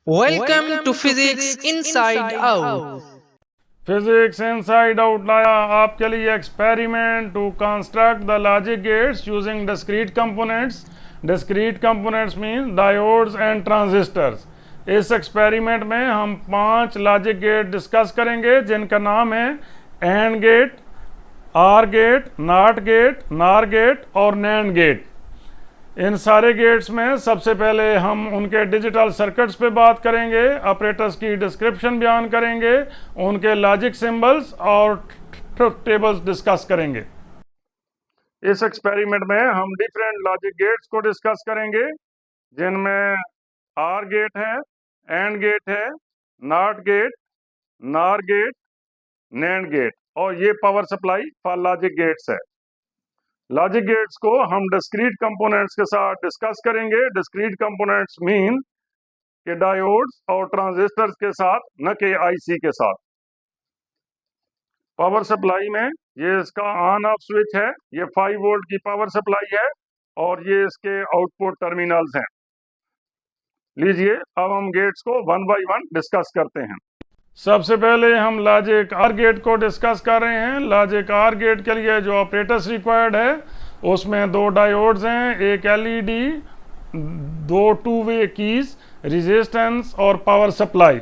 Welcome to Physics Inside Out. Physics Inside Out लाया आपके लिए experiment to construct the logic gates using discrete components. Discrete components mean diodes and transistors. इस experiment में हम 5 logic gate discuss करेंगे जिनका नाम है AND gate, OR gate, NOT gate, NOR gate और नैंड गेट। इन सारे गेट्स में सबसे पहले हम उनके डिजिटल सर्किट्स पे बात करेंगे, ऑपरेटर्स की डिस्क्रिप्शन बयान करेंगे, उनके लॉजिक सिंबल्स और टेबल्स डिस्कस करेंगे। इस एक्सपेरिमेंट में हम डिफरेंट लॉजिक गेट्स को डिस्कस करेंगे जिनमें आर गेट है, एंड गेट है, not gate, NOR gate, NAND gate और ये power supply for logic gates है। लॉजिक गेट्स को हम डिस्क्रीट कंपोनेंट्स के साथ डिस्कस करेंगे। डिस्क्रीट कंपोनेंट्स मीन के डायोड्स और ट्रांजिस्टर्स के साथ, न कि आईसी के साथ। पावर सप्लाई में ये इसका ऑन ऑफ स्विच है, ये 5 वोल्ट की पावर सप्लाई है और ये इसके आउटपुट टर्मिनल्स हैं। लीजिए अब हम गेट्स को 1 बाय 1 डिस्कस करते हैं। सबसे पहले हम लॉजिक आर गेट को डिस्कस कर रहे हैं। लॉजिक आर गेट के लिए जो ऑपरेटर्स रिक्वायर्ड है उसमें 2 डायोड्स हैं, एक LED, 2 two way keys, resistance और पावर सप्लाई।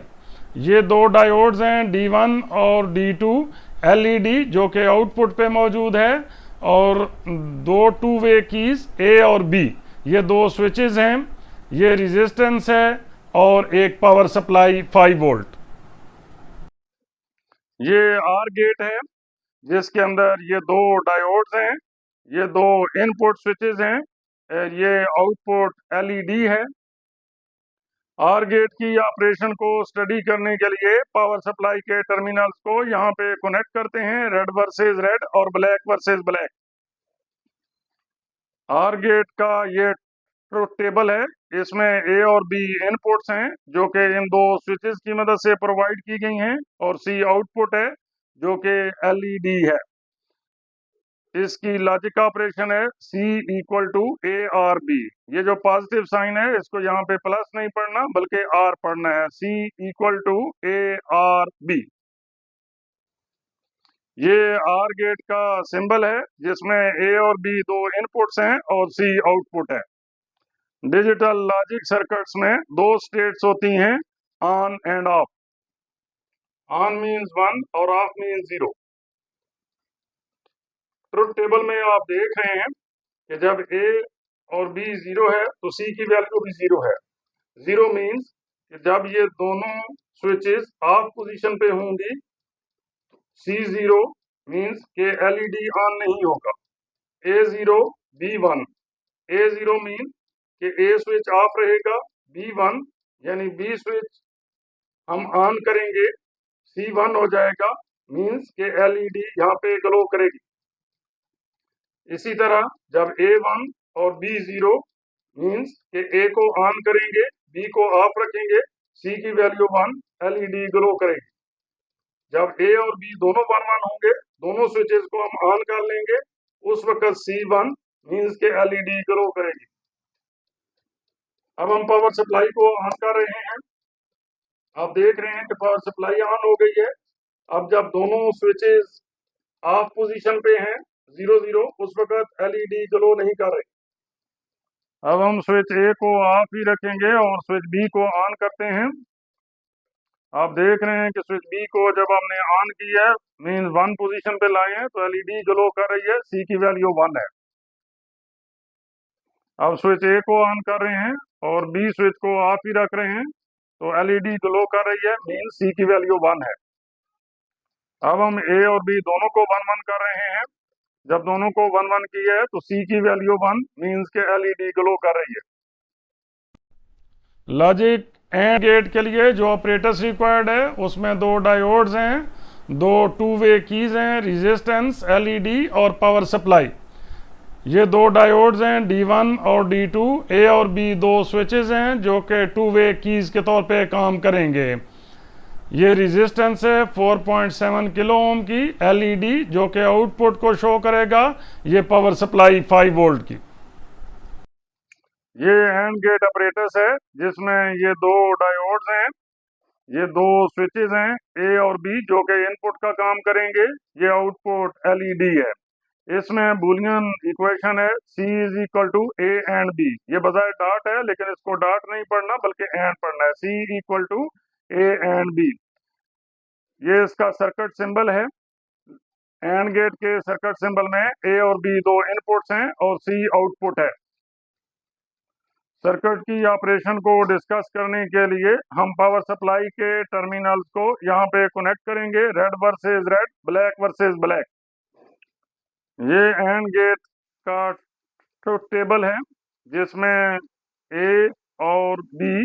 ये 2 डायोड्स हैं D1 और D2, एलईडी जो कि आउटपुट पे मौजूद है और 2 टू वे कीज A और B। ये 2 स्विचेस हैं, ये रेजिस्टेंस है और एक पावर सप्लाई 5 वोल्ट। ये आर गेट है जिसके अंदर ये 2 डायोड्स हैं, ये 2 इनपुट स्विचेस हैं, ये आउटपुट एलईडी है। आर गेट की ऑपरेशन को स्टडी करने के लिए पावर सप्लाई के टर्मिनल्स को यहाँ पे कनेक्ट करते हैं, रेड वर्सेस रेड और black versus black. OR gate का ये ट्रुथ टेबल है, इसमें ए और बी इनपुट्स हैं जो कि इन 2 स्विचेस की मदद से प्रोवाइड की गई हैं और सी आउटपुट है जो कि एलईडी है। इसकी लॉजिक ऑपरेशन है C equal to A are B. ये जो पॉजिटिव साइन है इसको यहाँ पे प्लस नहीं पढ़ना बल्कि आर पढ़ना है, C equal to A are B. ये आर गेट का सिंबल है जिसमें ए और बी 2 इनपुट्स हैं और C आउटपुट है। डिजिटल लॉजिक सर्किट्स में 2 स्टेट्स होती हैं, on end of. On means 1 और ऑफ मीन्स 0। ट्रुथ टेबल में आप देख रहे हैं कि जब A और B 0 है तो C की वैल्यू भी 0 है। 0 मीन्स कि जब ये दोनों स्विचेस ऑफ पोजीशन पे होंगी, C0 मीन्स कि एलईडी ऑन नहीं होगा। A0 B1, A0 मीन कि A स्विच ऑफ रहेगा, B1 यानी B स्विच हम ऑन करेंगे, C1 हो जाएगा, मीन्स कि एलईडी यहाँ पे ग्लो करेगी। इसी तरह जब A1 और B0 मीन्स कि A को ऑन करेंगे, B को ऑफ रखेंगे, C की वैल्यू 1, एलईडी ग्लो करेगी। जब A और B दोनों 1 होंगे, दोनों स्विचेस को हम ऑन कर लेंगे, उस वक्त C1 मीन्स के एलईडी ग्लो करेगी। अब हम पावर सप्लाई को ऑन कर रहे हैं, आप देख रहे हैं कि पावर सप्लाई ऑन हो गई है। अब जब दोनों स्विचेस ऑफ पोजीशन पे हैं 0-0, उस वक्त एलईडी ग्लो नहीं कर रही। अब हम स्विच ए को ऑफ ही रखेंगे और स्विच बी को ऑन करते हैं। आप देख रहे हैं कि स्विच बी को जब हमने ऑन किया है मीन्स 1 पोजीशन पे लाए हैं तो एलईडी ग्लो कर रही है, सी की वैल्यू 1 है। अब स्विच ए को ऑन कर रहे हैं और बी स्विच को ऑफ ही रख रहे हैं तो एलईडी ग्लो कर रही है, मीन सी की वैल्यू 1 है। अब हम ए और बी दोनों को 1-1 कर रहे हैं। जब दोनों को 1-1 किया है तो सी की वैल्यू 1 मीन्स के एलईडी ग्लो कर रही है। लॉजिक एंड गेट के लिए जो ऑपरेटर्स रिक्वायर्ड है उसमें 2 डायोड्स हैं, 2 टू वे कीज हैं, रेजिस्टेंस, एलईडी और पावर सप्लाई। ये 2 डायोड्स हैं D1 और D2, A और B 2 स्विचेस हैं जो कि टू वे कीज के तौर पे काम करेंगे। ये रेजिस्टेंस है 4.7 किलो ओम की, एलईडी जो कि आउटपुट को शो करेगा, ये पावर सप्लाई 5 वोल्ट की। ये एंड गेट ऑपरेटर्स है जिसमें ये 2 डायोड्स हैं ये दो स्विचेस हैं ए और बी जो कि इनपुट का काम करेंगे। ये आउटपुट एलईडी है। इसमें बूलियन इक्वेशन है C is equal to A and B. ये बजाय डॉट है लेकिन इसको डॉट नहीं पढ़ना बल्कि एंड पढ़ना है। C equal to A and B. ये इसका सर्किट सिंबल है। एंड गेट के सर्किट सिंबल में ए और बी दो इनपुट्स हैं और C आउटपुट है। सर्किट की ऑपरेशन को डिस्कस करने के लिए हम पावर सप्लाई के टर्मिनल्स को यहाँ पे कनेक्ट करेंगे। Red versus red, black versus black. ये एंड गेट का टेबल है जिसमें ए और बी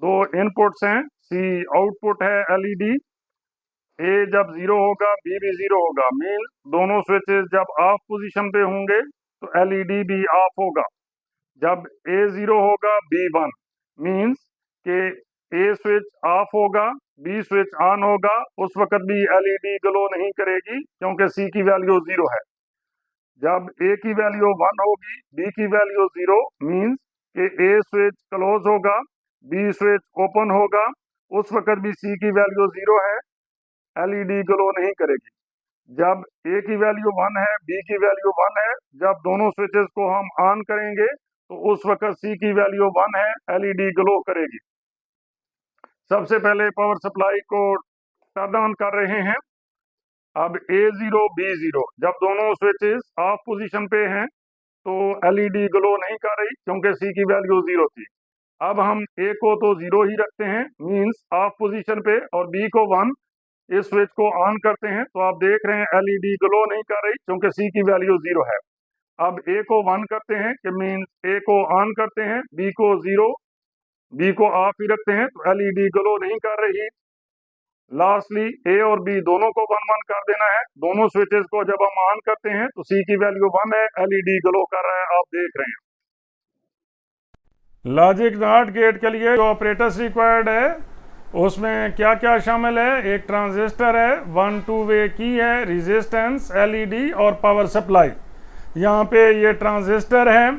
दो इनपुट्स हैं। C आउटपुट है एलईडी। ए जब 0 होगा बी भी 0 होगा। मीन दोनों स्विचेस जब ऑफ पोजीशन पे होंगे तो एलईडी भी ऑफ होगा। जब ए 0 होगा बी 1 मीन्स के ए स्विच ऑफ होगा बी स्विच ऑन होगा। उस वक्त भी एलईडी ग्लो नहीं करेगी क्योंकि C की वैल्यू 0 है। जब ए की वैल्यू 1 होगी बी की वैल्यू 0 मीन्स के ए स्विच क्लोज होगा बी स्विच ओपन होगा। उस वक्त भी C की वैल्यू 0 है, एलईडी ग्लो नहीं करेगी। जब ए की वैल्यू 1 है बी की वैल्यू 1 है, जब दोनों स्विचेस को हम ऑन करेंगे तो उस वक्त C की वैल्यू 1 है, एलईडी ग्लो करेगी। सबसे पहले पावर सप्लाई को टर्न ऑन कर रहे हैं। अब A0 B0 जब दोनों स्विचेस ऑफ पोजीशन पे हैं तो एलईडी ग्लो नहीं कर रही क्योंकि C की वैल्यू 0 थी। अब हम A को तो 0 ही रखते हैं मींस ऑफ पोजीशन पे और B को 1। इस स्विच को ऑन करते हैं तो आप देख रहे हैं एलईडी ग्लो नहीं कर रही क्योंकि C की वैल्यू 0 है। अब A को 1 करते हैं कि मीन A को ऑन करते हैं, B को 0, B को ऑफ ही रखते हैं तो एलईडी ग्लो नहीं कर रही। लास्टली A और B दोनों को 1-1 कर देना है। दोनों स्विचेस को जब हम ऑन करते हैं तो C की वैल्यू 1 है, एलईडी ग्लो कर रहा है, आप देख रहे हैं। लॉजिक नॉट गेट के लिए जो ऑपरेटर्स रिक्वायर्ड है उसमें क्या क्या शामिल है। एक ट्रांजिस्टर है, 1-2 वे की है, रेजिस्टेंस, एलईडी और पावर सप्लाई। यहाँ पे ये ट्रांजिस्टर है।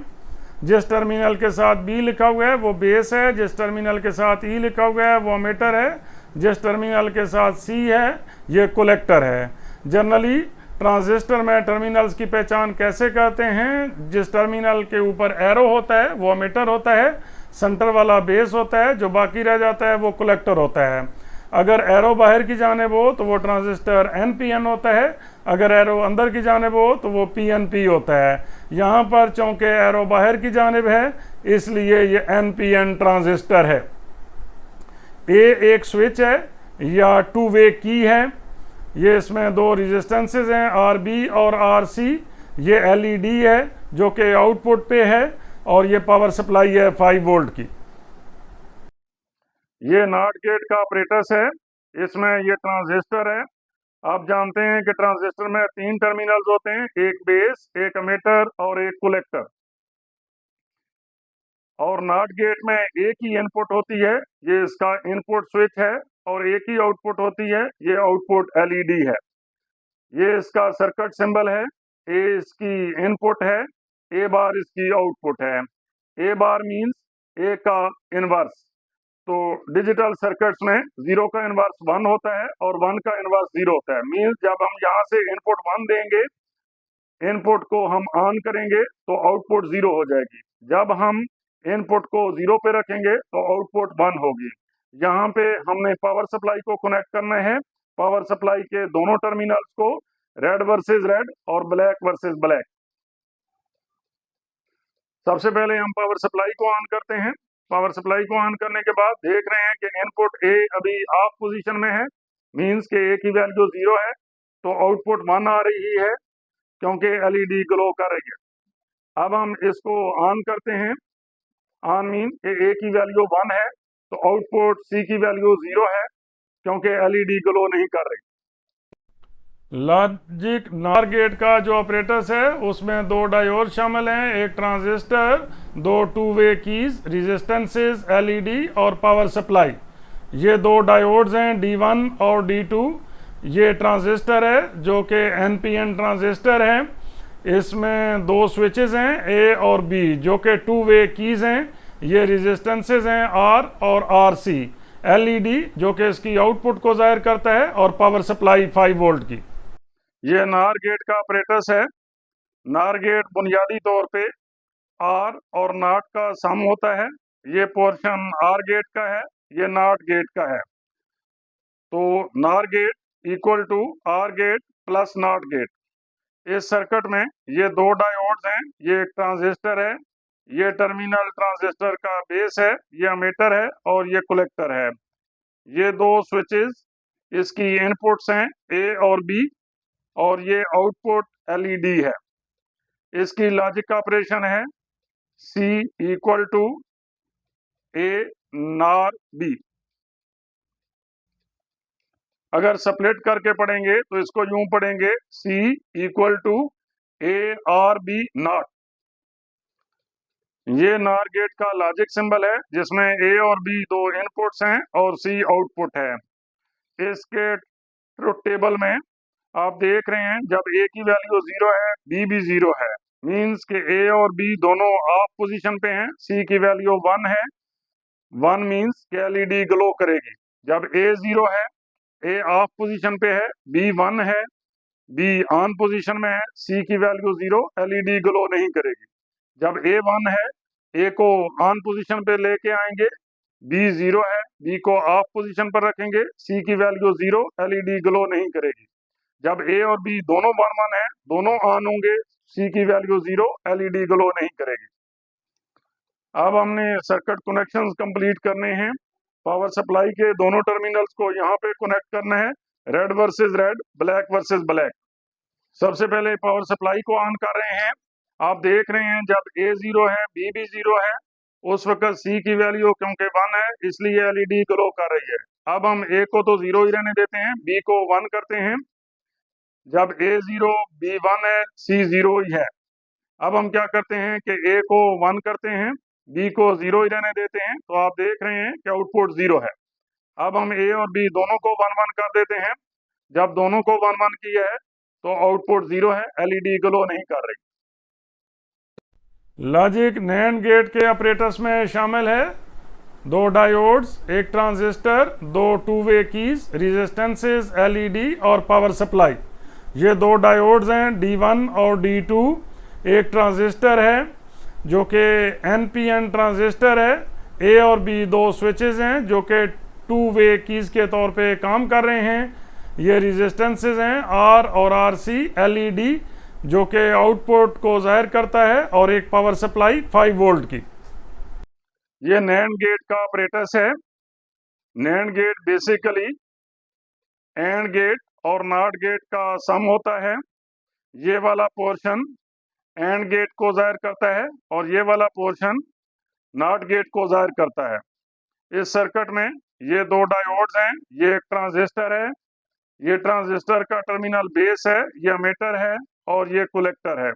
जिस टर्मिनल के साथ B लिखा हुआ है वो बेस है, जिस टर्मिनल के साथ E लिखा हुआ है वो एमिटर है, जिस टर्मिनल के साथ C है ये कलेक्टर है। जनरली ट्रांजिस्टर में टर्मिनल्स की पहचान कैसे करते हैं। जिस टर्मिनल के ऊपर एरो होता है वो एमिटर होता है, सेंटर वाला बेस होता है, जो बाकी रह जाता है वो कलेक्टर होता है। अगर एरो बाहर की जानिब हो तो वो ट्रांजिस्टर NPN होता है, अगर एरो अंदर की जानिब हो तो वो PNP होता है। यहाँ पर चूँकि एरो बाहर की जानिब है इसलिए ये NPN ट्रांजिस्टर है। ए एक स्विच है या 2 वे की है। ये इसमें दो रेजिस्टेंसेस हैं RB और RC। ये LED है जो कि आउटपुट पे है और ये पावर सप्लाई है 5 वोल्ट की। ये नॉट गेट का ऑपरेटर्स है। इसमें ये ट्रांजिस्टर है। आप जानते हैं कि ट्रांजिस्टर में 3 टर्मिनल्स होते हैं, एक बेस, एक एमिटर और एक कलेक्टर। और नॉट गेट में एक ही इनपुट होती है, ये इसका इनपुट स्विच है, और एक ही आउटपुट होती है, ये आउटपुट एलईडी है। ये इसका सर्किट सिंबल है। ए इसकी इनपुट है, ए बार इसकी आउटपुट है। ए बार मीन्स ए का इनवर्स। तो डिजिटल सर्किट्स में 0 का इनवर्स 1 होता है और 1 का इनवर्स 0 होता है। मीन्स जब हम यहाँ से इनपुट 1 देंगे, इनपुट को हम ऑन करेंगे तो आउटपुट 0 हो जाएगी। जब हम इनपुट को 0 पे रखेंगे तो आउटपुट 1 होगी। यहाँ पे हमने पावर सप्लाई को कनेक्ट करना है। पावर सप्लाई के दोनों टर्मिनल्स को, रेड वर्सेस रेड और ब्लैक वर्सेस ब्लैक। सबसे पहले हम पावर सप्लाई को ऑन करते हैं। पावर सप्लाई को ऑन करने के बाद देख रहे हैं कि इनपुट ए अभी ऑफ पोजीशन में है, मींस के ए की वैल्यू 0 है, तो आउटपुट 1 आ रही है क्योंकि एलईडी ग्लो कर रही है। अब हम इसको ऑन करते हैं। ऑन मीन ए की वैल्यू 1 है तो आउटपुट सी की वैल्यू 0 है क्योंकि एलईडी ग्लो नहीं कर रही। लॉजिक नॉर गेट का जो ऑपरेटर्स है उसमें 2 डायोड शामिल हैं, एक ट्रांजिस्टर, 2 2 वे कीज, रेजिस्टेंसेस, एलईडी और पावर सप्लाई। ये 2 डायोड्स हैं, D1 और D2। ये ट्रांजिस्टर है जो कि NPN ट्रांजिस्टर है। इसमें 2 स्विचेस हैं, A और B, जो कि 2 वे कीज हैं। ये रेजिस्टेंसेस हैं R और RC। एलईडी जो कि इसकी आउटपुट को जाहिर करता है, और पावर सप्लाई 5 वोल्ट की। ये नार गेट का ऑपरेटस है। नार गेट बुनियादी तौर पे आर और नाट का सम होता है। ये पोर्शन आर गेट का है, ये नाट गेट का है। तो NOR gate equal to OR gate plus NOT gate. इस सर्किट में ये दो डायोड्स हैं, ये एक ट्रांजिस्टर है, ये टर्मिनल ट्रांजिस्टर का बेस है, ये अमीटर है और ये कलेक्टर है। ये दो स्विचेस इसकी इनपुट्स हैं ए और बी, और ये आउटपुट एलईडी है। इसकी लॉजिक ऑपरेशन है सी इक्वल टू ए नार बी। अगर स्प्लिट करके पढ़ेंगे तो इसको यूं पढ़ेंगे C equal to A are B not. ये नार गेट का लॉजिक सिंबल है जिसमें ए और बी दो इनपुट्स हैं और सी आउटपुट है। इसके ट्रुथ टेबल में आप देख रहे हैं जब ए की वैल्यू 0 है, बी भी 0 है, मींस के ए और बी दोनों ऑफ पोजीशन पे हैं। सी की वैल्यू 1 है, 1 मींस के एलईडी ग्लो करेगी। जब ए 0 है, ए ऑफ पोजीशन पे है, बी 1 है, बी ऑन पोजीशन में है, सी की वैल्यू 0, एलईडी ग्लो नहीं करेगी। जब ए 1 है, ए को ऑन पोजीशन पे लेके आएंगे, बी 0 है, बी को ऑफ पोजीशन पर रखेंगे, सी की वैल्यू 0, एलईडी ग्लो नहीं करेगी। जब ए और बी दोनों 1 है, दोनों ऑन होंगे, सी की वैल्यू 0, एलईडी ग्लो नहीं करेगी। अब हमने सर्किट कनेक्शंस कंप्लीट करने हैं। पावर सप्लाई के दोनों टर्मिनल्स को यहाँ पे कनेक्ट करना है, red versus red, black versus black. सबसे पहले पावर सप्लाई को ऑन कर रहे हैं। आप देख रहे हैं जब ए 0 है, बी भी 0 है, उस वक्त सी की वैल्यू क्योंकि 1 है इसलिए एलईडी ग्लो कर रही है। अब हम ए को तो 0 ही रहने देते हैं, बी को 1 करते हैं। जब ए 0, बी 1 है, सी 0 ही है। अब हम क्या करते हैं कि ए को 1 करते हैं, बी को 0 ही रहने देते हैं, तो आप देख रहे हैं कि आउटपुट 0 है। अब हम ए और बी दोनों को 1-1 कर देते हैं। जब दोनों को 1-1 किया है तो आउटपुट 0 है, एलईडी ग्लो नहीं कर रही। लॉजिक नैंड गेट के ऑपरेटर्स में शामिल है दो डायोड्स, एक ट्रांजिस्टर, दो two way keys, resistances, LED और पावर सप्लाई। ये दो डायोड्स हैं D1 और D2। एक ट्रांजिस्टर है जो कि NPN ट्रांजिस्टर है। ए और बी दो स्विचेस हैं जो कि टू वे कीज के तौर पे काम कर रहे हैं। ये रेजिस्टेंसेस हैं R और RC, एलईडी जो कि आउटपुट को जाहिर करता है, और एक पावर सप्लाई 5 वोल्ट की। ये नैंड गेट का ऑपरेटस है। NAND gate basically AND gate और नॉट गेट का सम होता है। ये वाला पोर्शन एंड गेट को जाहिर करता है और ये वाला पोर्शन नॉट गेट को जाहिर करता है। इस सर्किट में ये दो डायोड्स हैं, ये एक ट्रांजिस्टर है, ये ट्रांजिस्टर का टर्मिनल बेस है, ये एमीटर है और ये कलेक्टर है।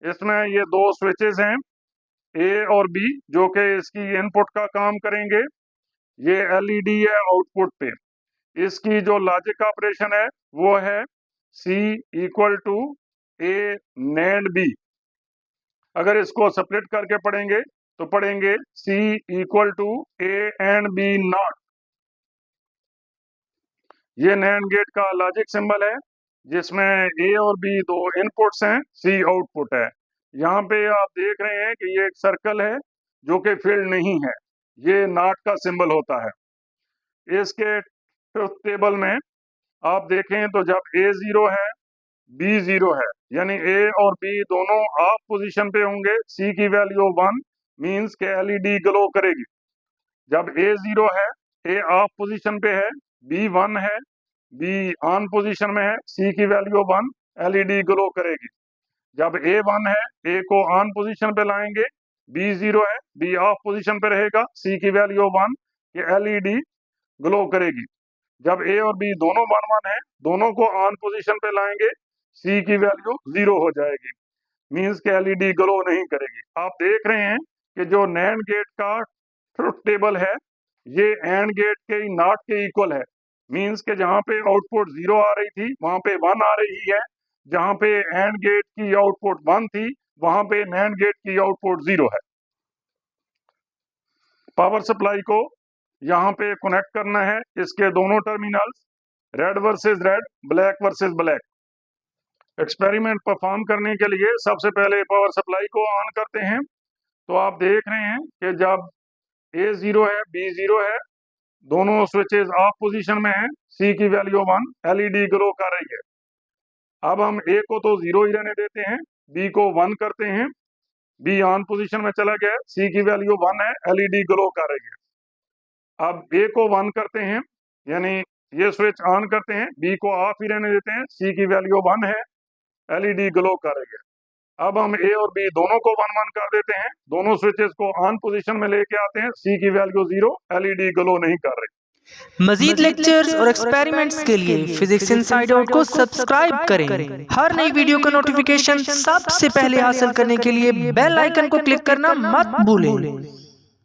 इसमें ये दो स्विचेस हैं ए और बी जो कि इसकी इनपुट का काम करेंगे। ये एलईडी है आउटपुट पे। इसकी जो लॉजिक ऑपरेशन है वो है C equal to A NAND B. अगर इसको सेपरेट करके पढ़ेंगे तो पढ़ेंगे C equal to A and B not. ये नैंड गेट का लॉजिक सिंबल है जिसमें ए और बी दो इनपुट्स हैं, सी आउटपुट है। यहाँ पे आप देख रहे हैं कि ये एक सर्कल है जो कि फील्ड नहीं है, ये नॉट का सिंबल होता है। इसके ट्रुथ टेबल में आप देखें तो जब ए 0 है, बी 0 है, यानी ए और बी दोनों ऑफ पोजीशन पे होंगे, सी की वैल्यू 1 मींस के एलईडी ग्लो करेगी। जब ए 0 है, ए ऑफ पोजीशन पे है, बी 1 है, बी ऑन पोजीशन में है, सी की वैल्यू 1, एलईडी ग्लो करेगी। जब ए 1 है, ए को ऑन पोजीशन पे लाएंगे, बी 0 है, बी ऑफ पोजीशन पे रहेगा, सी की वैल्यू 1, ये एलईडी ग्लो करेगी। जब ए और बी दोनों 1-1 है, दोनों को ऑन पोजीशन पे लाएंगे, सी की वैल्यू 0 हो जाएगी, मींस के एलईडी ग्लो नहीं करेगी। आप देख रहे हैं कि जो नैंड गेट का ट्रुथ टेबल है ये एंड गेट के नॉट के इक्वल है, मींस के जहां पे आउटपुट 0 आ रही थी वहां पे 1 आ रही है, जहां पे एंड गेट की आउटपुट 1 थी वहां पे नैंड गेट की आउटपुट 0 है। पावर सप्लाई को यहाँ पे कनेक्ट करना है इसके दोनों terminals, red versus red, black versus black. Experiment perform करने के लिए सबसे पहले पावर सप्लाई को ऑन करते हैं। तो आप देख रहे हैं कि जब A0 है, B0 है, दोनों स्विचेस ऑफ पोजीशन में हैं, C की वैल्यू 1, LED ग्लो कर रही है। अब हम A को तो 0 ही रहने देते हैं, B को 1 करते हैं, B ऑन पोजीशन में चला गया, C की वैल्यू 1 है, LED ग्लो कर रही है। अब A को 1 करते हैं, यानी ये स्विच ऑन करते हैं, B को ऑफ ही रहने देते हैं, C की वैल्यू 1 है, LED ग्लो कर रही है। अब हम A और B दोनों को 1-1 कर देते हैं, दोनों स्विचेस को ऑन पोजीशन में लेके आते हैं, C की वैल्यू 0, LED ग्लो नहीं कर रही। मजीद लेक्चर्स और एक्सपेरिमेंट्स के लिए फिजिक्स इनसाइड आउट को सब्सक्राइब करें। हर नई वीडियो का नोटिफिकेशन सबसे पहले हासिल करने के लिए बेल आइकन को क्लिक करना मत भूलें।